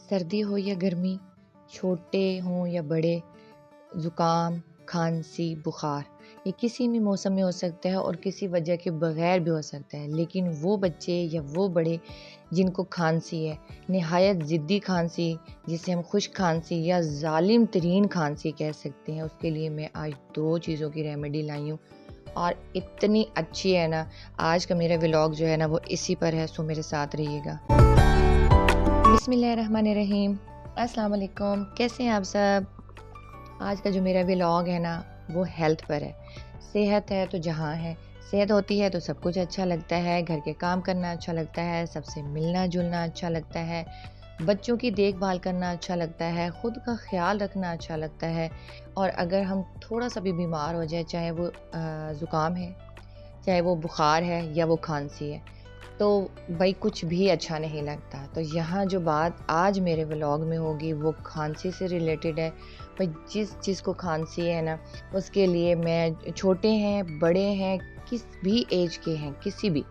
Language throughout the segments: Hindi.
सर्दी हो या गर्मी, छोटे हों या बड़े, ज़ुकाम, खांसी, बुखार ये किसी भी मौसम में हो सकता है और किसी वजह के बगैर भी हो सकता है। लेकिन वो बच्चे या वो बड़े जिनको खांसी है, नहायत ज़िद्दी खांसी जिसे हम खुश्क खांसी या ज़ालिम तरीन खांसी कह सकते हैं, उसके लिए मैं आज 2 चीज़ों की रेमेडी लाई हूँ और इतनी अच्छी है ना। आज का मेरा व्लॉग जो है ना वो इसी पर है, सो मेरे साथ रहिएगा। बिस्मिल्लाहिर्रहमानिर्रहीम, अस्सलाम वालेकुम, कैसे हैं आप सब। आज का जो मेरा व्लॉग है ना वो हेल्थ पर है। सेहत है तो जहाँ है, सेहत होती है तो सब कुछ अच्छा लगता है, घर के काम करना अच्छा लगता है, सबसे मिलना जुलना अच्छा लगता है, बच्चों की देखभाल करना अच्छा लगता है, ख़ुद का ख्याल रखना अच्छा लगता है। और अगर हम थोड़ा सा भी बीमार हो जाए, चाहे वो ज़ुकाम है, चाहे वो बुखार है या वो खांसी है, तो भाई कुछ भी अच्छा नहीं लगता। तो यहाँ जो बात आज मेरे व्लॉग में होगी वो खांसी से रिलेटेड है। भाई जिस को खांसी है ना, उसके लिए मैं, छोटे हैं बड़े हैं किस भी एज के हैं, किसी भी,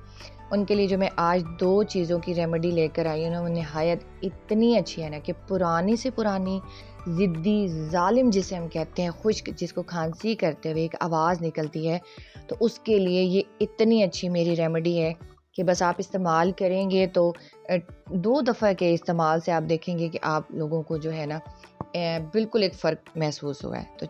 उनके लिए जो मैं आज 2 चीज़ों की रेमेडी लेकर आई हूँ ना, वो नहायत इतनी अच्छी है ना कि पुरानी से पुरानी ज़िद्दी ज़ालिम जिसे हम कहते हैं, खुश्क जिसको खांसी करते हुए एक आवाज़ निकलती है, तो उसके लिए ये इतनी अच्छी मेरी रेमेडी है कि बस आप इस्तेमाल करेंगे तो 2 दफ़ा के इस्तेमाल से आप देखेंगे कि आप लोगों को जो है ना बिल्कुल एक फ़र्क महसूस हुआ है। तो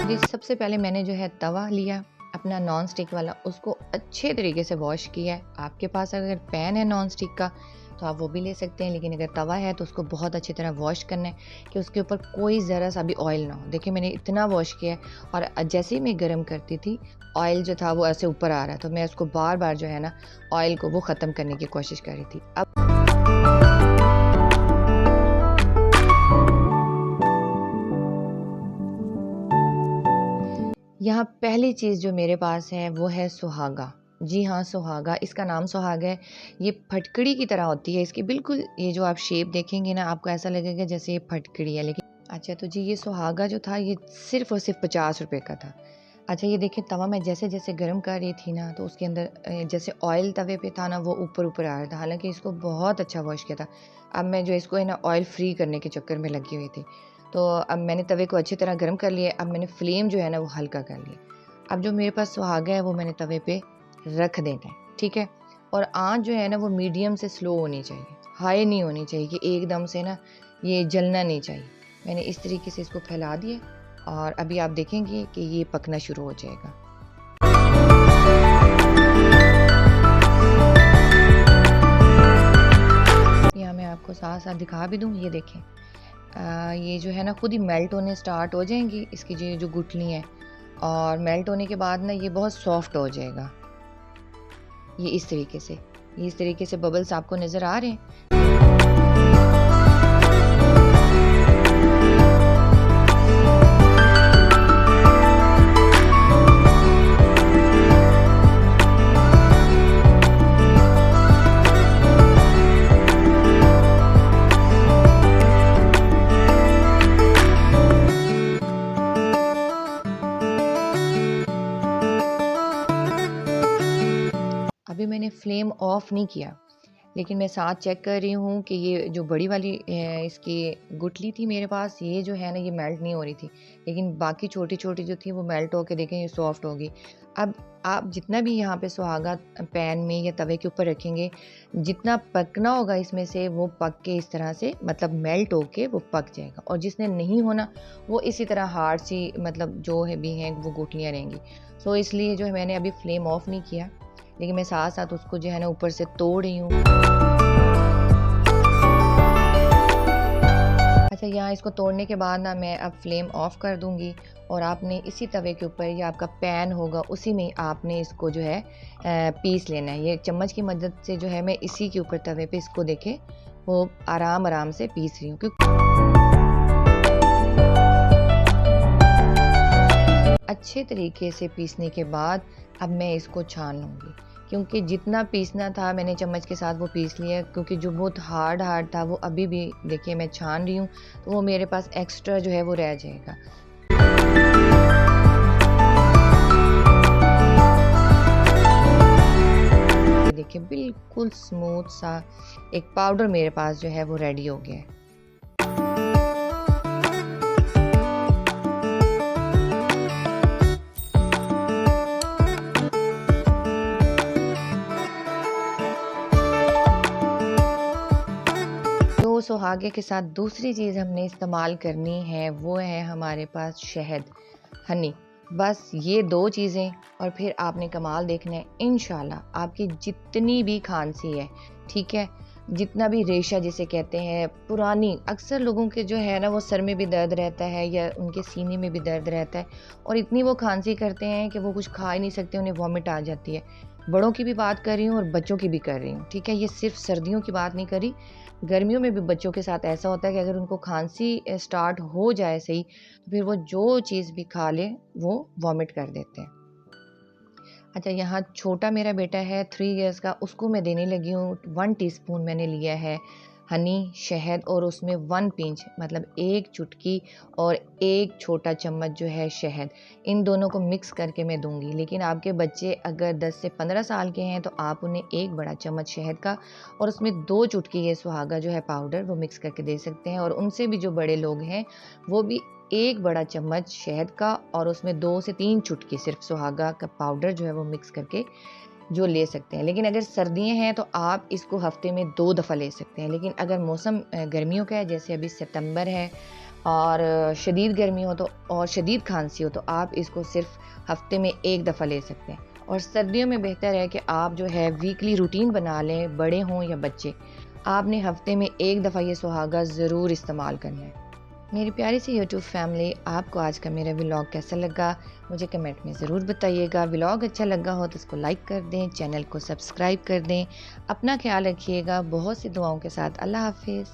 जी, सबसे पहले मैंने जो है तवा लिया अपना नॉन स्टिक वाला, उसको अच्छे तरीके से वॉश किया है। आपके पास अगर पैन है नॉन स्टिक का तो आप वो भी ले सकते हैं, लेकिन अगर तवा है तो उसको बहुत अच्छी तरह वॉश करना है कि उसके ऊपर कोई ज़रा सा भी ऑयल ना हो। देखिए मैंने इतना वॉश किया है और जैसे ही मैं गर्म करती थी ऑयल जो था वो ऐसे ऊपर आ रहा था, तो मैं उसको बार बार जो है ना ऑयल को वो ख़त्म करने की कोशिश कर रही थी। अब यहाँ पहली चीज़ जो मेरे पास है वो है सुहागा। जी हाँ, सुहागा, इसका नाम सुहागा है। ये फटकड़ी की तरह होती है इसकी, बिल्कुल ये जो आप शेप देखेंगे ना आपको ऐसा लगेगा जैसे ये फटकड़ी है, लेकिन अच्छा तो जी ये सुहागा जो था ये सिर्फ़ और सिर्फ 50 रुपए का था। अच्छा ये देखिए तवा मैं जैसे जैसे गर्म कर रही थी ना तो उसके अंदर जैसे ऑयल तवे पे था ना वो ऊपर ऊपर आ रहा था, हालांकि इसको बहुत अच्छा वॉश किया था। अब मैं जो इसको है ना ऑयल फ्री करने के चक्कर में लगी हुई थी, तो अब मैंने तवे को अच्छी तरह गर्म कर लिया। अब मैंने फ्लेम जो है ना वो हल्का कर लिया। अब जो मेरे पास सुहागा है वो मैंने तवे पे रख देना है, ठीक है। और आँच जो है ना वो मीडियम से स्लो होनी चाहिए, हाई नहीं होनी चाहिए कि एकदम से ना ये जलना नहीं चाहिए। मैंने इस तरीके से इसको फैला दिया और अभी आप देखेंगे कि ये पकना शुरू हो जाएगा। यहाँ मैं आपको साथ साथ दिखा भी दूँ, ये देखें ये जो है ना खुद ही मेल्ट होने स्टार्ट हो जाएंगी इसकी जो गुठली हैं, और मेल्ट होने के बाद ना ये बहुत सॉफ्ट हो जाएगा। ये इस तरीके से बबल्स आपको नज़र आ रहे हैं। अभी मैंने फ्लेम ऑफ नहीं किया, लेकिन मैं साथ चेक कर रही हूँ कि ये जो बड़ी वाली इसकी गुठली थी मेरे पास, ये जो है ना ये मेल्ट नहीं हो रही थी, लेकिन बाकी छोटी छोटी जो थी वो मेल्ट होकर देखें ये सॉफ्ट होगी। अब आप जितना भी यहाँ पे सुहागा पैन में या तवे के ऊपर रखेंगे, जितना पकना होगा इसमें से वो पक के इस तरह से मतलब मेल्ट होके वो पक जाएगा, और जिसने नहीं होना वो इसी तरह हार्ड सी मतलब जो है भी हैं वो गुठलियाँ रहेंगी। सो इसलिए जो है मैंने अभी फ्लेम ऑफ नहीं किया, लेकिन मैं साथ साथ उसको जो है ना ऊपर से तोड़ रही हूँ। अच्छा यहाँ इसको तोड़ने के बाद ना मैं अब फ्लेम ऑफ कर दूंगी, और आपने इसी तवे के ऊपर या आपका पैन होगा उसी में आपने इसको जो है पीस लेना है। ये चम्मच की मदद से जो है मैं इसी के ऊपर तवे पे इसको देखे वो आराम आराम से पीस रही हूँ, अच्छे तरीके से पीसने के बाद अब मैं इसको छान लूँगी, क्योंकि जितना पीसना था मैंने चम्मच के साथ वो पीस लिया, क्योंकि जो बहुत हार्ड था वो अभी भी देखिए मैं छान रही हूँ तो वो मेरे पास एक्स्ट्रा जो है वो रह जाएगा। देखिए बिल्कुल स्मूथ सा एक पाउडर मेरे पास जो है वो रेडी हो गया है। तो सुहागे के साथ दूसरी चीज़ हमने इस्तेमाल करनी है वो है हमारे पास शहद, हनी। बस ये 2 चीज़ें और फिर आपने कमाल देखना है इंशाल्लाह। आपकी जितनी भी खांसी है, ठीक है, जितना भी रेशा जिसे कहते हैं, पुरानी अक्सर लोगों के जो है ना वो सर में भी दर्द रहता है या उनके सीने में भी दर्द रहता है और इतनी वो खांसी करते हैं कि वो कुछ खा ही नहीं सकते, उन्हें वॉमिट आ जाती है। बड़ों की भी बात कर रही हूँ और बच्चों की भी कर रही हूँ, ठीक है। ये सिर्फ सर्दियों की बात नहीं करी, गर्मियों में भी बच्चों के साथ ऐसा होता है कि अगर उनको खांसी स्टार्ट हो जाए सही, तो फिर वो जो चीज़ भी खा ले वो वॉमिट कर देते हैं। अच्छा, यहाँ छोटा मेरा बेटा है 3 इयर्स का, उसको मैं देने लगी हूँ 1 टीस्पून मैंने लिया है हनी, शहद और उसमें 1 पिंच मतलब 1 चुटकी और 1 छोटा चम्मच जो है शहद, इन दोनों को मिक्स करके मैं दूंगी। लेकिन आपके बच्चे अगर 10 से 15 साल के हैं तो आप उन्हें 1 बड़ा चम्मच शहद का और उसमें 2 चुटकी ये सुहागा जो है पाउडर वो मिक्स करके दे सकते हैं। और उनसे भी जो बड़े लोग हैं वो भी 1 बड़ा चम्मच शहद का और उसमें 2 से 3 चुटकी सिर्फ सुहागा का पाउडर जो है वो मिक्स करके जो ले सकते हैं। लेकिन अगर सर्दियाँ हैं तो आप इसको हफ्ते में 2 दफ़ा ले सकते हैं। लेकिन अगर मौसम गर्मियों का है, जैसे अभी सितंबर है और शदीद गर्मी हो तो और शदीद खांसी हो तो आप इसको सिर्फ हफ्ते में 1 दफ़ा ले सकते हैं। और सर्दियों में बेहतर है कि आप जो है वीकली रूटीन बना लें, बड़े हों या बच्चे। आपने हफ्ते में 1 दफ़ा ये सुहागा ज़रूर इस्तेमाल करना है। मेरी प्यारी सी यूट्यूब फैमिली, आपको आज का मेरा व्लॉग कैसा लगा मुझे कमेंट में ज़रूर बताइएगा। व्लॉग अच्छा लगा हो तो इसको लाइक कर दें, चैनल को सब्सक्राइब कर दें। अपना ख्याल रखिएगा। बहुत सी दुआओं के साथ अल्लाह हाफिज़।